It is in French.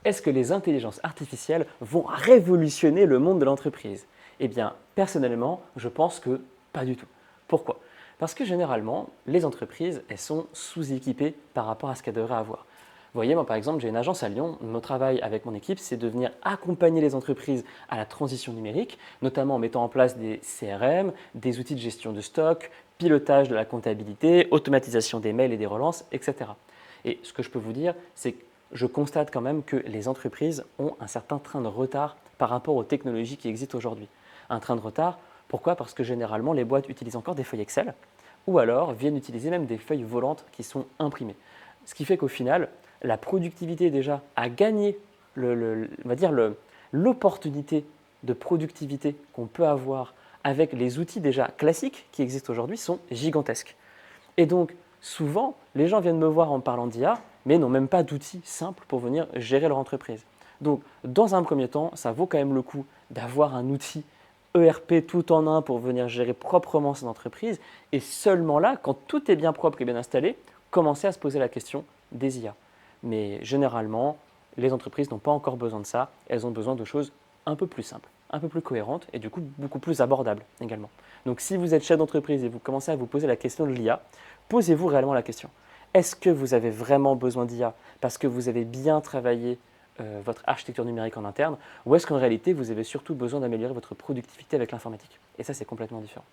Est-ce que les intelligences artificielles vont révolutionner le monde de l'entreprise? Eh bien, personnellement, je pense que pas du tout. Pourquoi? Parce que généralement, les entreprises, elles sont sous-équipées par rapport à ce qu'elles devraient avoir. Vous voyez, moi par exemple, j'ai une agence à Lyon. Mon travail avec mon équipe, c'est de venir accompagner les entreprises à la transition numérique, notamment en mettant en place des CRM, des outils de gestion de stock, pilotage de la comptabilité, automatisation des mails et des relances, etc. Et ce que je peux vous dire, c'est que je constate quand même que les entreprises ont un certain train de retard par rapport aux technologies qui existent aujourd'hui. Un train de retard, pourquoi? Parce que généralement, les boîtes utilisent encore des feuilles Excel ou alors viennent utiliser même des feuilles volantes qui sont imprimées. Ce qui fait qu'au final, la productivité déjà a gagné on va dire l'opportunité de productivité qu'on peut avoir avec les outils déjà classiques qui existent aujourd'hui sont gigantesques. Et donc, souvent, les gens viennent me voir en parlant d'IA, mais n'ont même pas d'outils simples pour venir gérer leur entreprise. Donc, dans un premier temps, ça vaut quand même le coup d'avoir un outil ERP tout en un pour venir gérer proprement son entreprise. Et seulement là, quand tout est bien propre et bien installé, commencer à se poser la question des IA. Mais généralement, les entreprises n'ont pas encore besoin de ça. Elles ont besoin de choses un peu plus simples, un peu plus cohérentes et du coup beaucoup plus abordables également. Donc si vous êtes chef d'entreprise et vous commencez à vous poser la question de l'IA, posez-vous réellement la question. Est-ce que vous avez vraiment besoin d'IA parce que vous avez bien travaillé votre architecture numérique en interne ou est-ce qu'en réalité vous avez surtout besoin d'améliorer votre productivité avec l'informatique? Et ça c'est complètement différent.